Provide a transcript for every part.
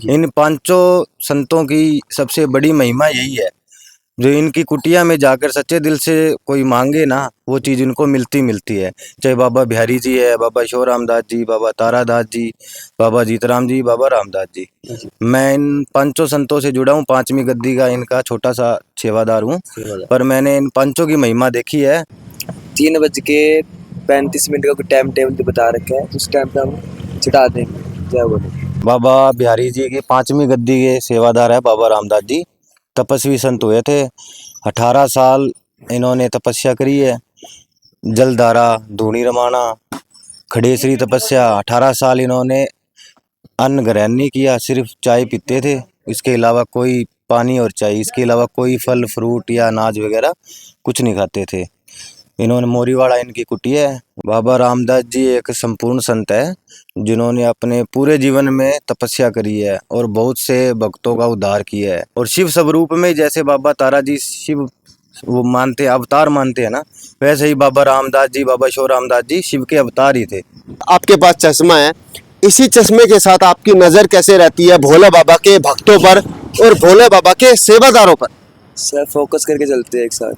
इन पांचों संतों की सबसे बड़ी महिमा यही है, जो इनकी कुटिया में जाकर सच्चे दिल से कोई मांगे ना, वो चीज़ इनको मिलती मिलती है। चाहे बाबा बिहारी जी है, बाबा शिवराम दास जी, बाबा तारादास जी, बाबा जीतराम जी, बाबा रामदास जी। मैं इन पांचों संतों से जुड़ा हूँ, पांचवी गद्दी का इनका छोटा सा सेवादार हूँ, पर मैंने इन पांचों की महिमा देखी है। 3:35 का कोई टाइम टेबल बता रखा है, उस टाइम पे हम चढ़ा देंगे। जय बोले। बाबा बिहारी जी की पांचवी गद्दी के सेवादार है बाबा रामदास जी। तपस्वी संत हुए थे, 18 साल इन्होंने तपस्या करी है। जलधारा, धूनी रमाना, खड़ेसरी तपस्या, 18 साल इन्होंने अन्न ग्रहण नहीं किया, सिर्फ चाय पीते थे। इसके अलावा कोई पानी और चाय, इसके अलावा कोई फल फ्रूट या अनाज वगैरह कुछ नहीं खाते थे। इन्होंने मोरीवाड़ा इनकी कुटिया है। बाबा रामदास जी एक संपूर्ण संत है, जिन्होंने अपने पूरे जीवन में तपस्या करी है और बहुत से भक्तों का उद्धार किया है। और शिव स्वरूप में जैसे बाबा तारा जी शिव वो मानते अवतार मानते हैं ना, वैसे ही बाबा रामदास जी, बाबा शिवरामदास जी शिव के अवतार ही थे। आपके पास चश्मा है, इसी चश्मे के साथ आपकी नजर कैसे रहती है भोले बाबा के भक्तों पर और भोले बाबा के सेवादारों पर? सर फोकस करके चलते हैं एक साथ,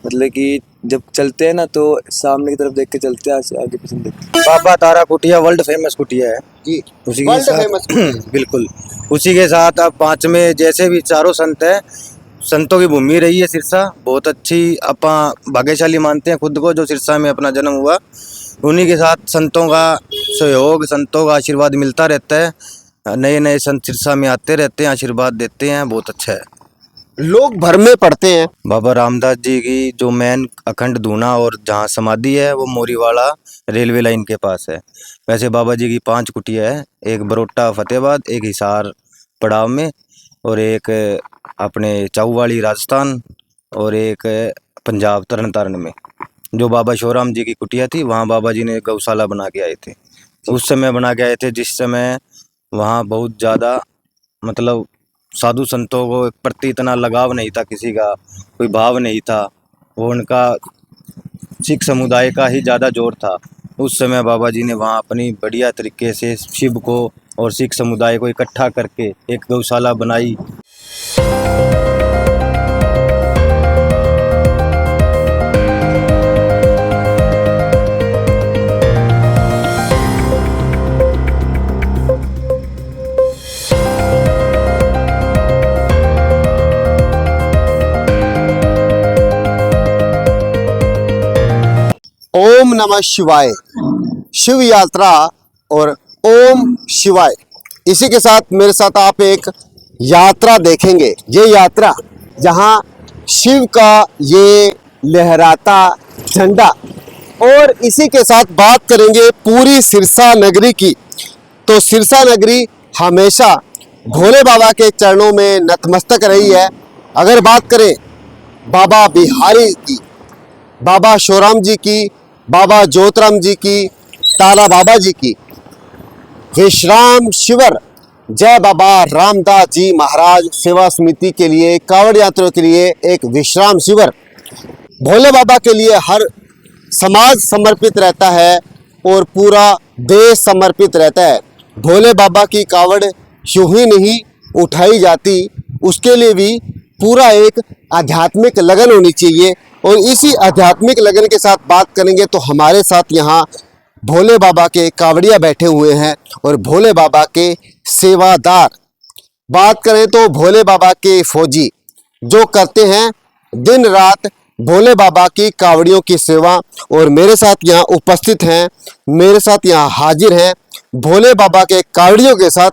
मतलब कि जब चलते हैं ना तो सामने की तरफ देख के चलते हैं, आगे पीछे देखते हैं। बाबा तारा कुटिया वर्ल्ड फेमस कुटिया है जी, उसी के वर्ल्ड साथ फेमस। बिल्कुल उसी के साथ अब पांचवें जैसे भी चारों संत है, संतों की भूमि रही है सिरसा। बहुत अच्छी अपा भाग्यशाली मानते हैं खुद को, जो सिरसा में अपना जन्म हुआ। उन्हीं के साथ संतों का सहयोग, संतों का आशीर्वाद मिलता रहता है। नए नए संत सिरसा में आते रहते हैं, आशीर्वाद देते हैं, बहुत अच्छा है। लोग भर में पढ़ते हैं। बाबा रामदास जी की जो मेन अखंड धूना और जहाँ समाधि है वो मोरीवाड़ा रेलवे लाइन के पास है। वैसे बाबा जी की 5 कुटिया है, एक बरोटा फतेहाबाद, एक हिसार पड़ाव में, और एक अपने चाऊवाली राजस्थान, और एक पंजाब तरन तारण में। जो बाबा शिवराम जी की कुटिया थी, वहाँ बाबा जी ने गौशाला बना के आए थे। उस समय बना के आए थे जिस समय वहाँ बहुत ज़्यादा मतलब साधु संतों को प्रति इतना लगाव नहीं था, किसी का कोई भाव नहीं था। वो उनका सिख समुदाय का ही ज़्यादा जोर था। उस समय बाबा जी ने वहाँ अपनी बढ़िया तरीके से शिव को और सिख समुदाय को इकट्ठा करके एक गौशाला बनाई। ओम नमः शिवाय, शिव यात्रा और ओम शिवाय, इसी के साथ मेरे साथ आप एक यात्रा देखेंगे। ये यात्रा जहां शिव का ये लहराता झंडा, और इसी के साथ बात करेंगे पूरी सिरसा नगरी की। तो सिरसा नगरी हमेशा भोले बाबा के चरणों में नतमस्तक रही है। अगर बात करें बाबा बिहारी की, बाबा शिवराम जी की, बाबा ज्योतिराम जी की, तारा बाबा जी की, विश्राम शिविर जय बाबा रामदास जी महाराज सेवा समिति के लिए, कांवड़ यात्रियों के लिए एक विश्राम शिविर। भोले बाबा के लिए हर समाज समर्पित रहता है और पूरा देश समर्पित रहता है। भोले बाबा की कांवड़ यूं ही नहीं उठाई जाती, उसके लिए भी पूरा एक आध्यात्मिक लगन होनी चाहिए। और इसी आध्यात्मिक लगन के साथ बात करेंगे तो हमारे साथ यहाँ भोले बाबा के कांवड़िया बैठे हुए हैं और भोले बाबा के सेवादार। बात करें तो भोले बाबा के फौजी, जो करते हैं दिन रात भोले बाबा की कांवड़ियों की सेवा। और मेरे साथ यहाँ उपस्थित हैं, मेरे साथ यहाँ हाजिर हैं भोले बाबा के कांवड़ियों के साथ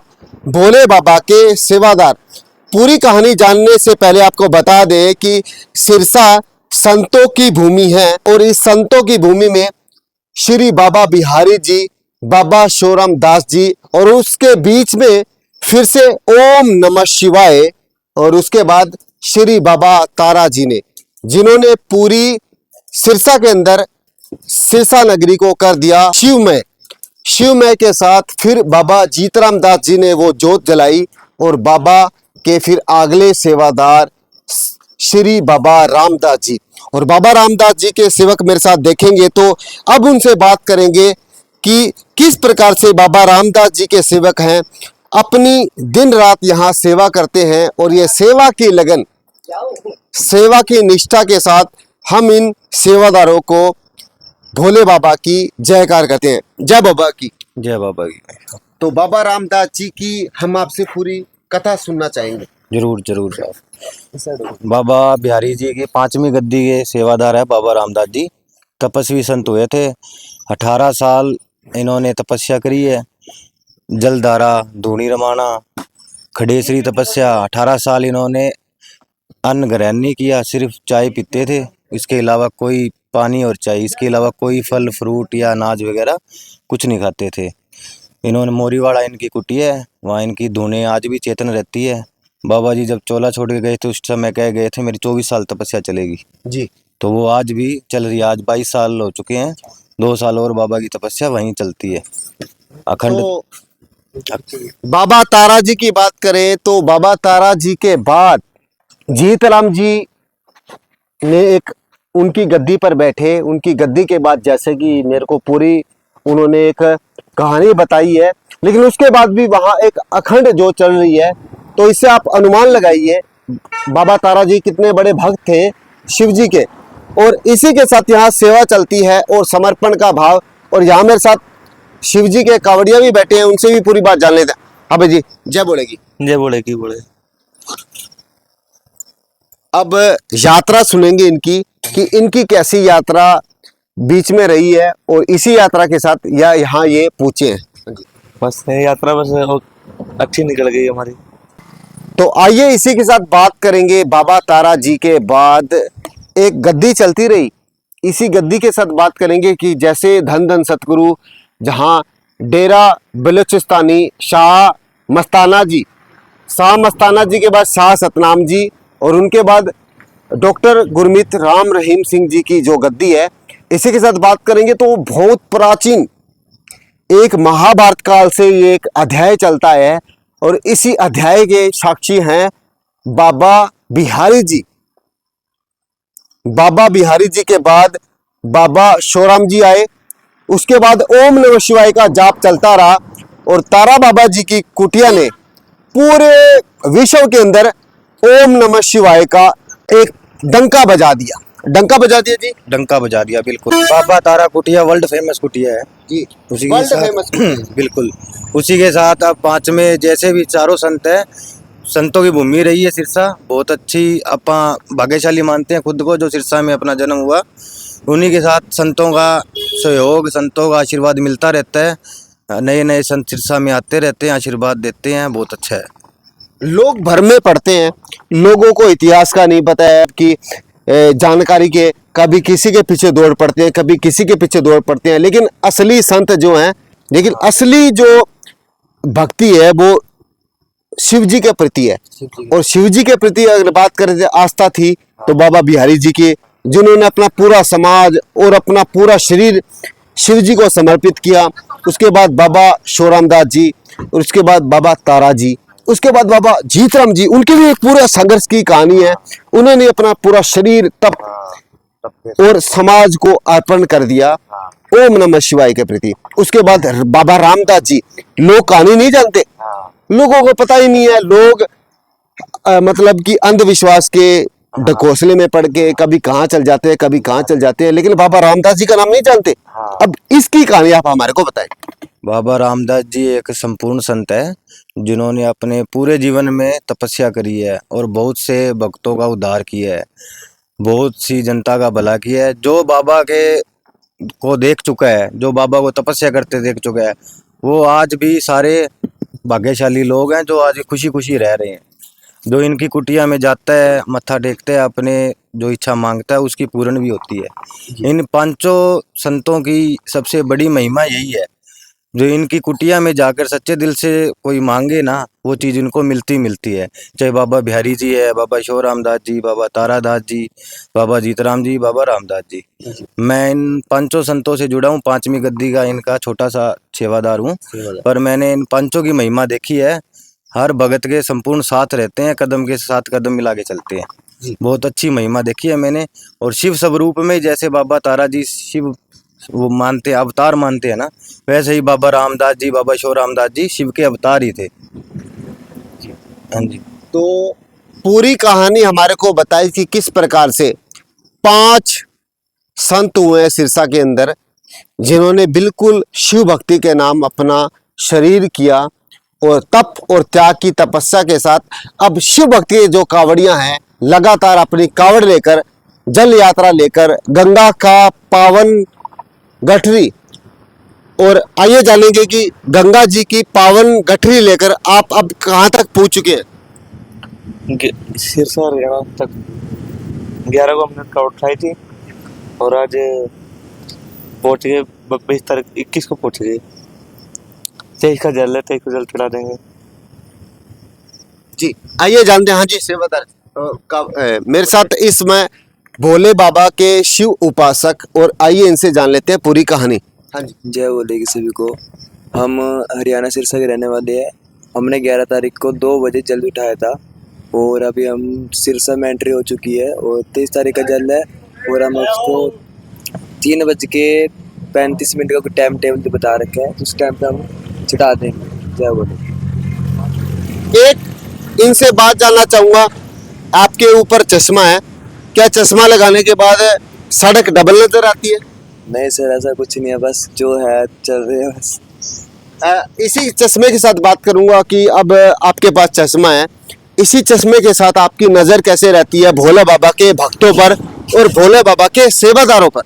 भोले बाबा के सेवादार। पूरी कहानी जानने से पहले आपको बता दें कि सिरसा संतों की भूमि है, और इस संतों की भूमि में श्री बाबा बिहारी जी, बाबा शिवराम दास जी, और उसके बीच में फिर से ओम नमः शिवाय, और उसके बाद श्री बाबा तारा जी ने, जिन्होंने पूरी सिरसा के अंदर सिरसा नगरी को कर दिया शिवमय। शिवमय के साथ फिर बाबा जीतराम दास जी ने वो जोत जलाई, और बाबा के फिर अगले सेवादार श्री बाबा रामदास जी। और बाबा रामदास जी के सेवक मेरे साथ देखेंगे, तो अब उनसे बात करेंगे कि किस प्रकार से बाबा रामदास जी के सेवक हैं, अपनी दिन रात यहाँ सेवा करते हैं और ये सेवा की लगन, सेवा की निष्ठा के साथ हम इन सेवादारों को भोले बाबा की जयकार करते हैं। जय बाबा की। जय बाबा की। तो बाबा रामदास जी की हम आपसे पूरी कथा सुनना चाहेंगे। जरूर जरूर साहब। बाबा बिहारी जी की 5वीं गद्दी के सेवादार है बाबा रामदास जी। तपस्वी संत हुए थे। 18 साल इन्होंने तपस्या करी है। जलधारा, धूनी रमाना, खडेसरी तपस्या। 18 साल इन्होंने अन्न ग्रहण नहीं किया, सिर्फ चाय पीते थे। इसके अलावा कोई पानी और चाय, इसके अलावा कोई फल फ्रूट या अनाज वगैरह कुछ नहीं खाते थे। इन्होंने मोरीवाड़ा इनकी कुटिया है, वहाँ इनकी धूने आज भी चेतन रहती है। बाबा जी जब चोला छोड़ के गए थे उस समय कह गए थे मेरी 24 साल तपस्या चलेगी जी। तो वो आज भी चल रही है। आज 22 साल हो चुके हैं, 2 साल और बाबा की तपस्या वहीं चलती है अखंड। तो बाबा तारा जी की बात करें तो बाबा तारा जी के बाद जीतराम जी ने एक उनकी गद्दी पर बैठे। उनकी गद्दी के बाद जैसे कि मेरे को पूरी उन्होंने एक कहानी बताई है, लेकिन उसके बाद भी वहाँ एक अखंड जो चल रही है। तो इससे आप अनुमान लगाइए बाबा तारा जी कितने बड़े भक्त थे शिव जी के। और इसी के साथ यहाँ सेवा चलती है और समर्पण का भाव। और यहाँ मेरे साथ शिव जी के कावड़िया भी बैठे हैं, उनसे भी पूरी बात जान लेते हैं। हाँ भाई जी, जय बोलेगी। जय बोलेगी बोले। अब यात्रा सुनेंगे इनकी कि इनकी कैसी यात्रा बीच में रही है और इसी यात्रा के साथ या यहाँ ये पूछे हैं। बस ये यात्रा बस अच्छी निकल गई हमारी। तो आइए इसी के साथ बात करेंगे। बाबा तारा जी के बाद एक गद्दी चलती रही, इसी गद्दी के साथ बात करेंगे कि जैसे धन धन सतगुरु जहाँ डेरा बलूचिस्तानी शाह मस्ताना जी, शाह मस्ताना जी के बाद शाह सतनाम जी और उनके बाद डॉक्टर गुरमीत राम रहीम सिंह जी की जो गद्दी है, इसी के साथ बात करेंगे। तो बहुत प्राचीन एक महाभारत काल से ये एक अध्याय चलता है और इसी अध्याय के साक्षी हैं बाबा बिहारी जी। बाबा बिहारी जी के बाद बाबा शोराम जी आए। उसके बाद ओम नमः शिवाय का जाप चलता रहा और तारा बाबा जी की कुटिया ने पूरे विश्व के अंदर ओम नमः शिवाय का एक डंका बजा दिया। डंका बजा दिया जी। डंका बजा दिया, बिल्कुल। बाबा तारा कुटिया वर्ल्ड फेमस कुटिया है जी, उसी के वर्ल्ड साथ फेमस बिल्कुल उसी के साथ अब 5वें जैसे भी चारों संत है, संतों की भूमि रही है सिरसा। बहुत अच्छी अपा भाग्यशाली मानते हैं खुद को जो सिरसा में अपना जन्म हुआ। उन्हीं के साथ संतों का सहयोग, संतों का आशीर्वाद मिलता रहता है। नए नए संत सिरसा में आते रहते हैं, आशीर्वाद देते हैं, बहुत अच्छा है। लोग भर में पढ़ते हैं, लोगों को इतिहास का नहीं पता है कि जानकारी के, कभी किसी के पीछे दौड़ पड़ते हैं, कभी किसी के पीछे दौड़ पड़ते हैं। लेकिन असली संत जो हैं, लेकिन असली जो भक्ति है वो शिव जी के प्रति है। और शिव जी के प्रति अगर बात करें तो आस्था थी तो बाबा बिहारी जी की, जिन्होंने अपना पूरा समाज और अपना पूरा शरीर शिव जी को समर्पित किया। उसके बाद बाबा शोरामदास जी और उसके बाद बाबा तारा जी, उसके बाद बाबा जीतराम जी, उनके भी एक पूरा संघर्ष की कहानी है। उन्होंने अपना पूरा शरीर तप और समाज को अर्पण कर दिया ओम नमः शिवाय के प्रति। उसके बाद बाबा रामदास जी, लोग कहानी नहीं जानते, लोगों को पता ही नहीं है। लोग मतलब कि अंधविश्वास के ढकोसले में पड़ के कभी कहाँ चल जाते हैं, कभी कहाँ चल जाते हैं, लेकिन बाबा रामदास जी का नाम नहीं जानते। अब इसकी कहानी आप हमारे को बताएं। बाबा रामदास जी एक संपूर्ण संत है जिन्होंने अपने पूरे जीवन में तपस्या करी है और बहुत से भक्तों का उद्धार किया है, बहुत सी जनता का भला किया है। जो बाबा के को देख चुका है, जो बाबा को तपस्या करते देख चुका है, वो आज भी सारे भाग्यशाली लोग हैं जो आज खुशी खुशी रह रहे हैं। जो इनकी कुटिया में जाता है, मत्था टेकता है, अपने जो इच्छा मांगता है उसकी पूर्ण भी होती है। इन 5 संतों की सबसे बड़ी महिमा यही है, जो इनकी कुटिया में जाकर सच्चे दिल से कोई मांगे ना, वो चीज़ इनको मिलती है। चाहे बाबा बिहारी जी है, बाबा शोरामदास जी, बाबा तारादास जी, बाबा जीतराम जी, बाबा रामदास जी। मैं इन 5 संतों से जुड़ा हूँ, 5वीं गद्दी का इनका छोटा सा सेवादार हूँ। पर मैंने इन 5 की महिमा देखी है। हर भगत के संपूर्ण साथ रहते हैं, कदम के साथ कदम मिला के चलते हैं। बहुत अच्छी महिमा देखी है मैंने। और शिव स्वरूप में जैसे बाबा तारा जी शिव वो मानते, अवतार मानते हैं ना, वैसे ही बाबा रामदास जी, बाबा शिव रामदास जी शिव के अवतार ही थे। हाँ जी। तो पूरी कहानी हमारे को बताई कि किस प्रकार से 5 संत हुए हैं सिरसा के अंदर, जिन्होंने बिल्कुल शिव भक्ति के नाम अपना शरीर किया और तप और त्याग की तपस्या के साथ अब शिव भक्ति के जो कांवड़ियां हैं लगातार अपनी कांवड़ लेकर, जल यात्रा लेकर गंगा का पावन गठरी, और आइए जानेंगे कि गंगा जी की पावन गठरी लेकर आप अब कहाँ तक पहुंच चुके हैं। सिरसा हरियाणा तक 11 को हमने कावड़ उठाई थी और आज पहुंच गए 22 तारीख 21 को पहुंच गए। 23 का जल है, 23 को जल चढ़ा देंगे। जी आइए जानते हैं। हाँ जी सेवादार मेरे साथ इसमें भोले बाबा के शिव उपासक, और आइए इनसे जान लेते हैं पूरी कहानी। हाँ जी। जय बोलेगी सभी को। हम हरियाणा सिरसा के रहने वाले हैं। हमने 11 तारीख को 2 बजे जल उठाया था और अभी हम सिरसा में एंट्री हो चुकी है और 23 तारीख का जल है और हम उसको 3:35 का टाइम टेबल बता रखा है, उस टाइम पे हम चढ़ा देंगे। जय बोले। एक इनसे बात जानना चाहूंगा, आपके ऊपर चश्मा है, क्या चश्मा लगाने के बाद सड़क डबल नजर आती है? नहीं सर, ऐसा कुछ नहीं है, बस जो है चल रहे है बस। इसी चश्मे के साथ बात करूंगा कि अब आपके पास चश्मा है, इसी चश्मे के साथ आपकी नजर कैसे रहती है भोले बाबा के भक्तों पर और भोले बाबा के सेवादारों पर?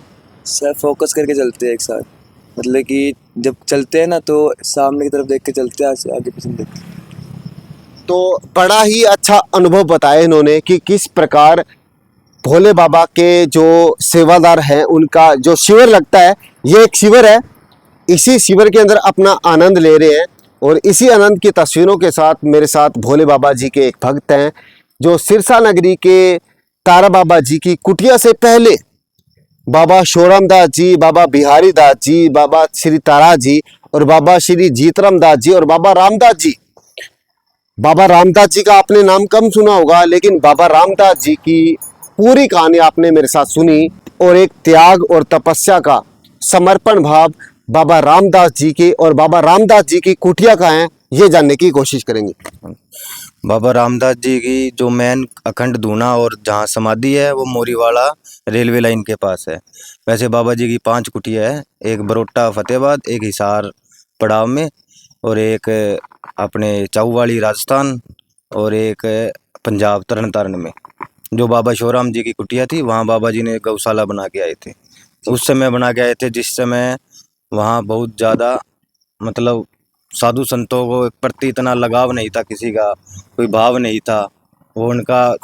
सर फोकस करके चलते हैं एक साथ, मतलब कि जब चलते हैं ना तो सामने की तरफ देख के चलते हैं, आगे पीछे देख के। तो बड़ा ही अच्छा अनुभव बताया इन्होंने कि किस प्रकार भोले बाबा के जो सेवादार हैं उनका जो शिविर लगता है, ये एक शिविर है, इसी शिविर के अंदर अपना आनंद ले रहे हैं। और इसी आनंद की तस्वीरों के साथ मेरे साथ भोले बाबा जी के एक भक्त हैं जो सिरसा नगरी के तारा बाबा जी की कुटिया से पहले बाबा शिवराम दास जी, बाबा बिहारी दास जी, बाबा श्री तारा जी और बाबा श्री जीतराम दास जी और बाबा रामदास जी। बाबा रामदास जी का आपने नाम कम सुना होगा, लेकिन बाबा रामदास जी की पूरी कहानी आपने मेरे साथ सुनी और एक त्याग और तपस्या का समर्पण भाव बाबा रामदास जी के और बाबा रामदास जी की कुटिया का है, ये जानने की कोशिश करेंगे। बाबा रामदास जी की जो मेन अखंड धूना और जहाँ समाधि है वो मोरीवाड़ा रेलवे लाइन के पास है। वैसे बाबा जी की 5 कुटिया है, एक बरोटा फतेहाबाद, एक हिसार पड़ाव में और एक अपने चाऊवाली राजस्थान और एक पंजाब तरन तारण में। जो बाबा शिवराम जी की कुटिया थी वहाँ बाबा जी ने गौशाला बना के आए थे, उस समय बना के आए थे जिस समय वहाँ बहुत ज़्यादा मतलब साधु संतों को प्रति इतना लगाव नहीं था, किसी का कोई भाव नहीं था, वो उनका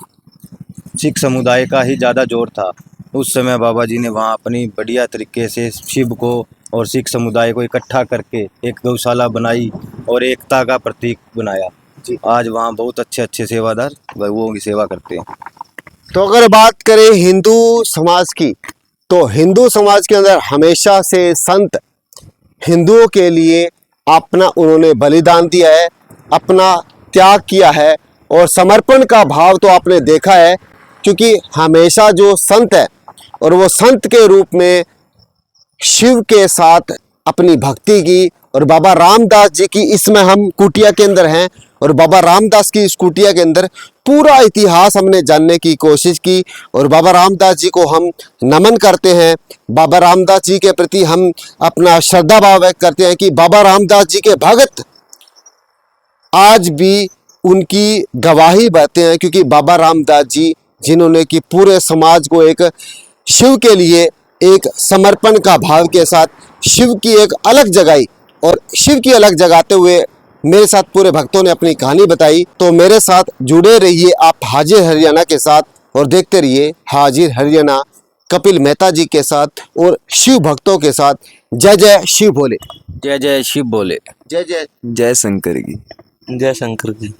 सिख समुदाय का ही ज़्यादा जोर था। उस समय बाबा जी ने वहाँ अपनी बढ़िया तरीके से शिव को और सिख समुदाय को इकट्ठा करके एक गौशाला बनाई और एकता का प्रतीक बनाया। जी आज वहाँ बहुत अच्छे अच्छे सेवादार गौओं की सेवा करते हैं। तो अगर बात करें हिंदू समाज की, तो हिंदू समाज के अंदर हमेशा से संत हिंदुओं के लिए अपना उन्होंने बलिदान दिया है, अपना त्याग किया है और समर्पण का भाव तो आपने देखा है, क्योंकि हमेशा जो संत है और वो संत के रूप में शिव के साथ अपनी भक्ति की। और बाबा रामदास जी की इसमें हम कुटिया के अंदर हैं और बाबा रामदास की इस कुटिया के अंदर पूरा इतिहास हमने जानने की कोशिश की और बाबा रामदास जी को हम नमन करते हैं। बाबा रामदास जी के प्रति हम अपना श्रद्धा भाव व्यक्त करते हैं कि बाबा रामदास जी के भक्त आज भी उनकी गवाही बहते हैं, क्योंकि बाबा रामदास जी जिन्होंने कि पूरे समाज को एक शिव के लिए एक समर्पण का भाव के साथ शिव की एक अलग जगाई और शिव की अलग जगाते हुए मेरे साथ पूरे भक्तों ने अपनी कहानी बताई। तो मेरे साथ जुड़े रहिए आप हाजिर हरियाणा के साथ और देखते रहिए हाजिर हरियाणा कपिल मेहता जी के साथ और शिव भक्तों के साथ। जय जय शिव भोले। जय जय शिव बोले। जय जय जय शंकर की। जय शंकर की।